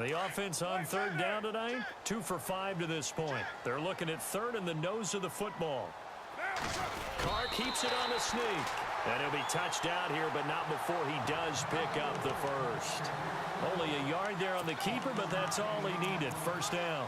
The offense on third down tonight, 2 for 5 to this point. They're looking at third and the nose of the football. Carr keeps it on the sneak. And he'll be touched out here, but not before he does pick up the first. Only a yard there on the keeper, but that's all he needed. First down.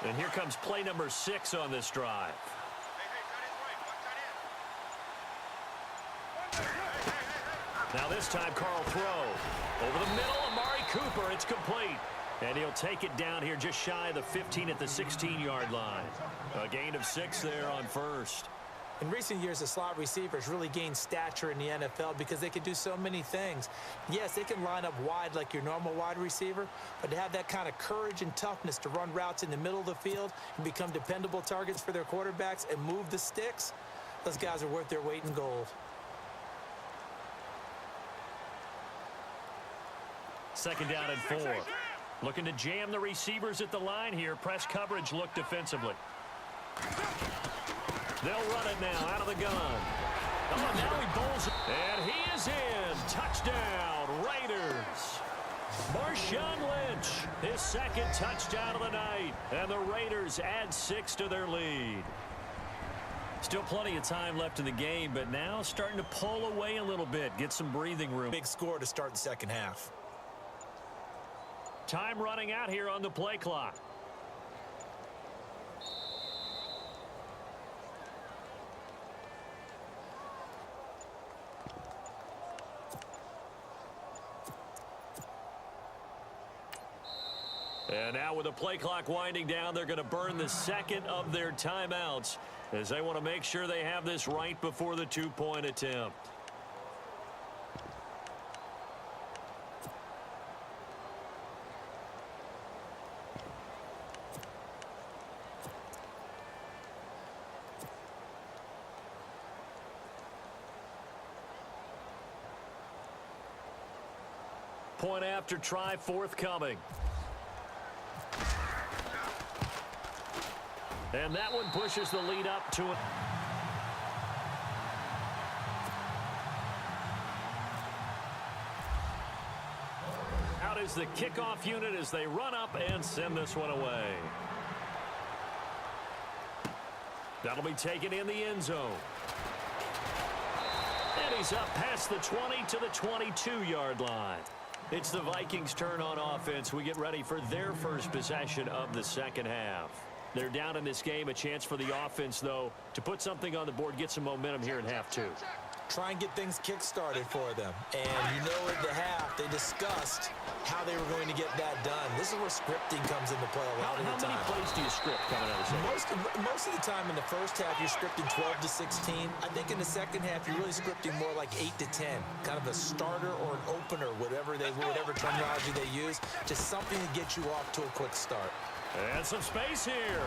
And here comes play number 6 on this drive. Now this time, Carl throw. Over the middle, Amari Cooper. It's complete. And he'll take it down here just shy of the 15 at the 16-yard line. A gain of 6 there on first. In recent years, the slot receivers really gained stature in the NFL because they can do so many things. Yes, they can line up wide like your normal wide receiver, but to have that kind of courage and toughness to run routes in the middle of the field and become dependable targets for their quarterbacks and move the sticks, those guys are worth their weight in gold. Second down and 4. Looking to jam the receivers at the line here. Press coverage look defensively. They'll run it now out of the gun. Oh, now he bowls it. And he is in. Touchdown, Raiders. Marshawn Lynch, his second touchdown of the night. And the Raiders add 6 to their lead. Still plenty of time left in the game, but now starting to pull away a little bit. Get some breathing room. Big score to start the second half. Time running out here on the play clock. And now with the play clock winding down, they're going to burn the second of their timeouts as they want to make sure they have this right before the 2-point attempt. Point after try forthcoming. And that one pushes the lead up to it. Out is the kickoff unit as they run up and send this one away. That'll be taken in the end zone. And he's up past the 20 to the 22-yard line. It's the Vikings' turn on offense. We get ready for their first possession of the second half. They're down in this game. A chance for the offense, though, to put something on the board, get some momentum here in half 2. Try and get things kick-started for them. And you know at the half, they discussed how they were going to get that done. This is where scripting comes into play a lot of the time. How many plays do you script coming out of the second? Most of the time in the first half, you're scripting 12 to 16. I think in the second half, you're really scripting more like 8 to 10. Kind of a starter or an opener, whatever terminology they use. Just something to get you off to a quick start. And some space here.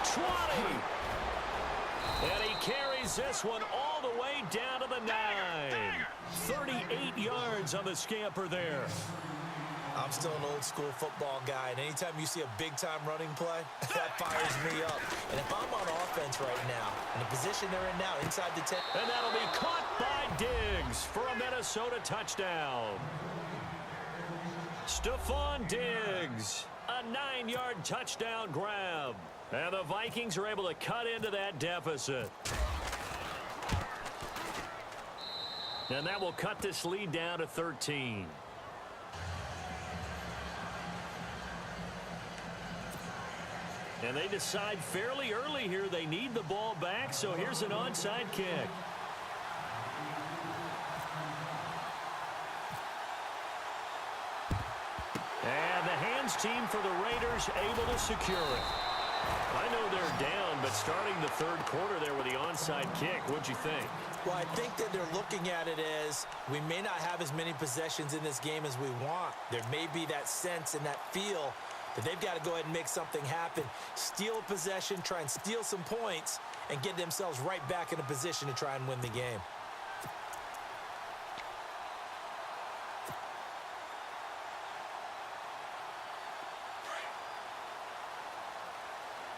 20. And he carries this one all the way down to the 9. 38 yards on the scamper there. I'm still an old-school football guy, and anytime you see a big-time running play, that fires me up. And if I'm on offense right now, in the position they're in now, inside the 10. And that'll be caught by Diggs for a Minnesota touchdown. Stephon Diggs, a 9-yard touchdown grab. And the Vikings are able to cut into that deficit. And that will cut this lead down to 13. And they decide fairly early here they need the ball back, so here's an onside kick. And the hands team for the Raiders able to secure it. I know they're down, but starting the third quarter there with the onside kick, what'd you think? Well, I think that they're looking at it as we may not have as many possessions in this game as we want. There may be that sense and that feel that they've got to go ahead and make something happen, steal possession, try and steal some points, and get themselves right back in a position to try and win the game.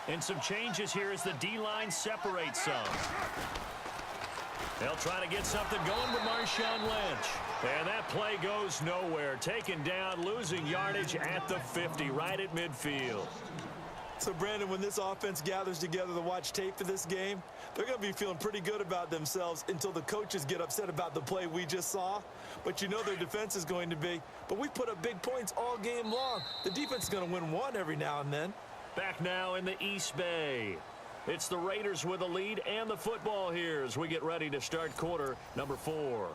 And some changes here as the D-line separates some. They'll try to get something going with Marshawn Lynch. And that play goes nowhere. Taken down, losing yardage at the 50, right at midfield. So, Brandon, when this offense gathers together to watch tape for this game, they're going to be feeling pretty good about themselves until the coaches get upset about the play we just saw. But you know their defense is going to be. But we put up big points all game long. The defense is going to win one every now and then. Back now in the East Bay. It's the Raiders with the lead and the football here as we get ready to start quarter number 4.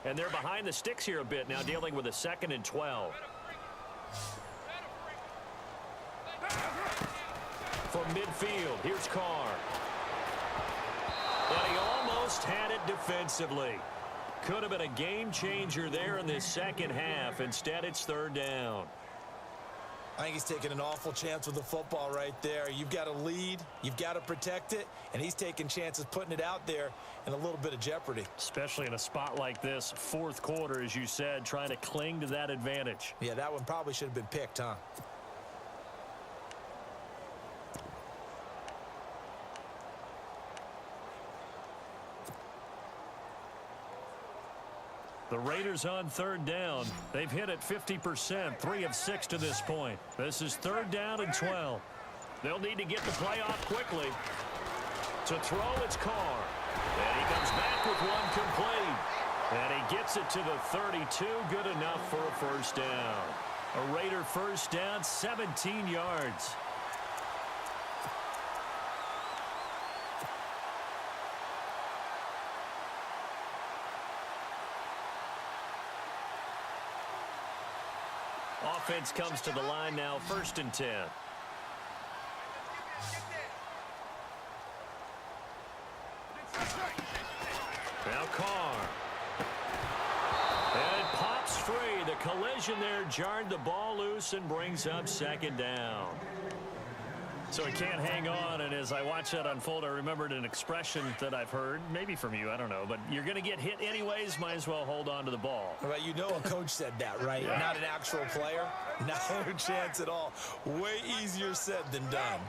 And they're behind the sticks here a bit now, dealing with a 2nd and 12. From midfield, here's Carr. But he almost had it defensively. Could have been a game changer there in this second half. Instead, it's 3rd down. I think he's taking an awful chance with the football right there. You've got to lead, you've got to protect it, and he's taking chances putting it out there in a little bit of jeopardy. Especially in a spot like this, 4th quarter, as you said, trying to cling to that advantage. Yeah, that one probably should have been picked, huh? The Raiders on 3rd down. They've hit it 50%, 3 of 6 to this point. This is 3rd down and 12. They'll need to get the play off quickly. To throw, it's Carr. And he comes back with one complete. And he gets it to the 32. Good enough for a 1st down. A Raider 1st down, 17 yards. Offense comes to the line now, 1st and 10. Now Carr. And it pops free. The collision there jarred the ball loose and brings up 2nd down. So he can't hang on, and as I watch that unfold, I remembered an expression that I've heard, maybe from you, I don't know, but you're going to get hit anyways, might as well hold on to the ball. Well, you know a coach said that, right? Yeah. Not an actual player. Not a chance at all. Way easier said than done.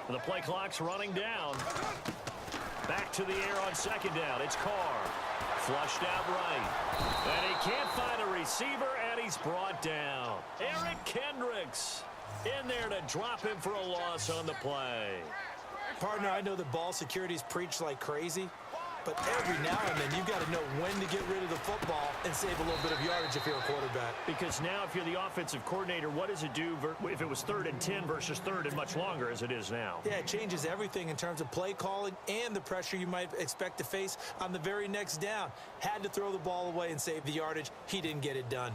The play clock's running down. Back to the air on 2nd down. It's Carr. Flushed out right. And he can't find a receiver, and he's brought down. Eric Kendricks in there to drop him for a loss on the play. Partner, I know that ball security's preached like crazy, but every now and then you've got to know when to get rid of the football and save a little bit of yardage if you're a quarterback. Because now if you're the offensive coordinator, what does it do if it was 3rd and 10 versus 3rd and much longer as it is now? Yeah, it changes everything in terms of play calling and the pressure you might expect to face on the very next down. Had to throw the ball away and save the yardage. He didn't get it done.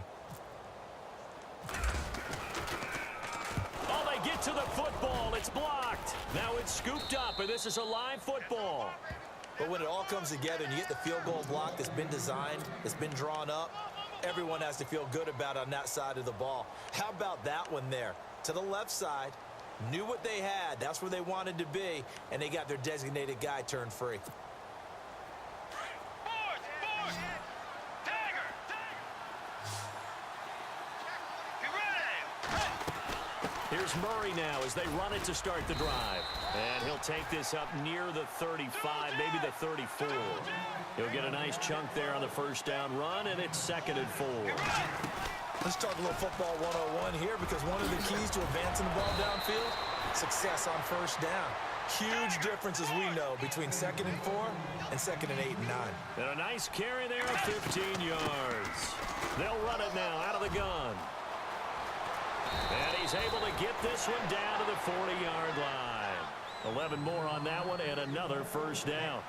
Oh, they get to the football. It's blocked. Now it's scooped up, and this is a live football. But when it all comes together and you get the field goal block that's been designed, that's been drawn up, everyone has to feel good about it on that side of the ball. How about that one there? To the left side, knew what they had. That's where they wanted to be, and they got their designated guy turned free. Here's Murray now as they run it to start the drive. And he'll take this up near the 35, maybe the 34. He'll get a nice chunk there on the first down run, and it's 2nd and 4. Let's talk a little football 101 here, because one of the keys to advancing the ball downfield, success on first down. Huge difference, as we know, between 2nd and 4 and 2nd and 8 and 9. And a nice carry there of 15 yards. They'll run it now out of the gun. And he's able to get this one down to the 40-yard line. 11 more on that one and another first down.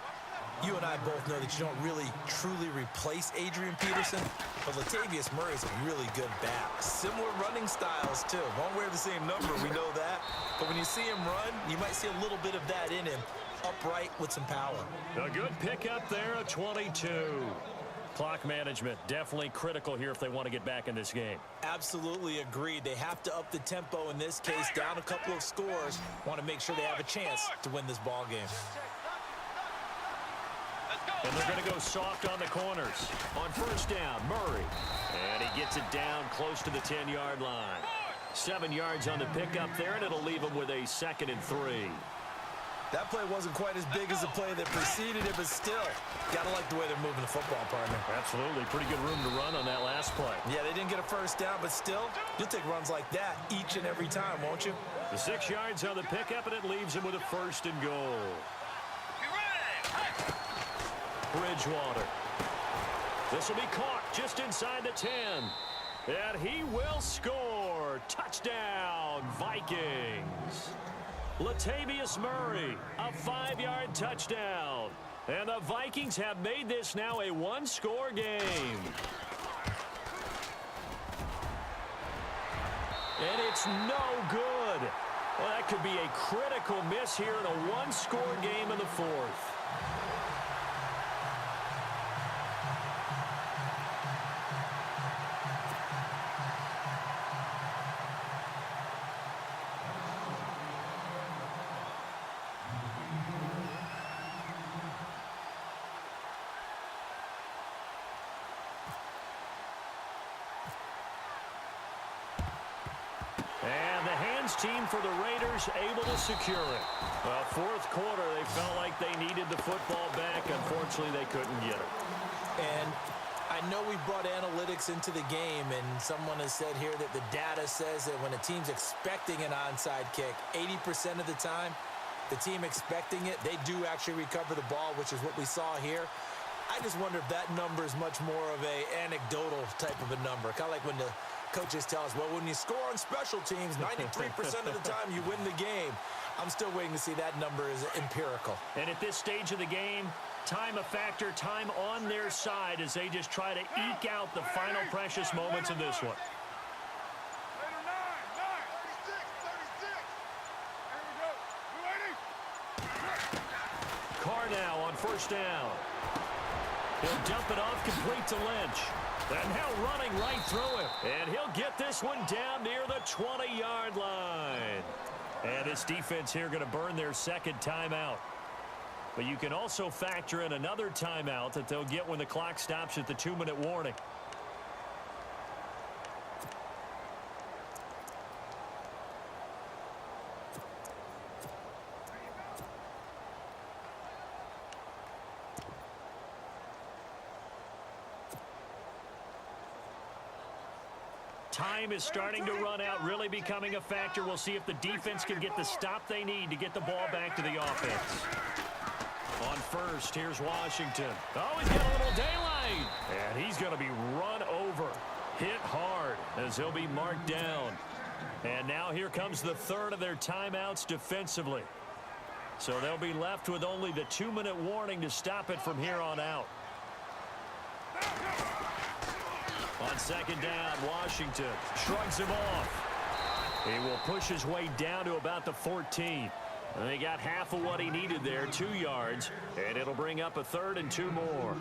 You and I both know that you don't really truly replace Adrian Peterson, but Latavius Murray is a really good back. Similar running styles, too. Won't wear the same number, we know that. But when you see him run, you might see a little bit of that in him, upright with some power. A good pickup there, a 22. Clock management, definitely critical here if they want to get back in this game. Absolutely agreed. They have to up the tempo in this case, down a couple of scores. Want to make sure they have a chance to win this ball game. And they're going to go soft on the corners. On first down, Murray. And he gets it down close to the 10-yard line. 7 yards on the pickup there, and it'll leave him with a 2nd and 3. That play wasn't quite as big as the play that preceded it, but still, gotta like the way they're moving the football, partner. Absolutely. Pretty good room to run on that last play. Yeah, they didn't get a first down, but still, you'll take runs like that each and every time, won't you? The 6 yards on the pickup, and it leaves him with a 1st and goal. Bridgewater. This will be caught just inside the 10. And he will score. Touchdown, Vikings. Latavius Murray, a 5-yard touchdown. And the Vikings have made this now a one-score game. And it's no good. Well, that could be a critical miss here in a one-score game in the 4th. And the hands team for the Raiders able to secure it. Well, 4th quarter, they felt like they needed the football back. Unfortunately, they couldn't get it. And I know we brought analytics into the game, and someone has said here that the data says that when a team's expecting an onside kick, 80% of the time, the team expecting it, they do actually recover the ball, which is what we saw here. I just wonder if that number is much more of a anecdotal type of a number. Kind of like when the coaches tell us, well, when you score on special teams, 93% of the time you win the game. I'm still waiting to see that number is empirical. And at this stage of the game, time a factor, time on their side as they just try to eke out the final precious moments in this one. Carr now on first down. He'll dump it off complete to Lynch. And now running right through him. And he'll get this one down near the 20-yard line. And this defense here going to burn their 2nd timeout. But you can also factor in another timeout that they'll get when the clock stops at the 2-minute warning. Time is starting to run out, really becoming a factor. We'll see if the defense can get the stop they need to get the ball back to the offense. On first, here's Washington. Oh, he's got a little daylight. And he's going to be run over. Hit hard as he'll be marked down. And now here comes the 3rd of their timeouts defensively. So they'll be left with only the 2-minute warning to stop it from here on out. On 2nd down, Washington shrugs him off. He will push his way down to about the 14. And they got half of what he needed there, 2 yards, and it'll bring up a 3rd and 2 more.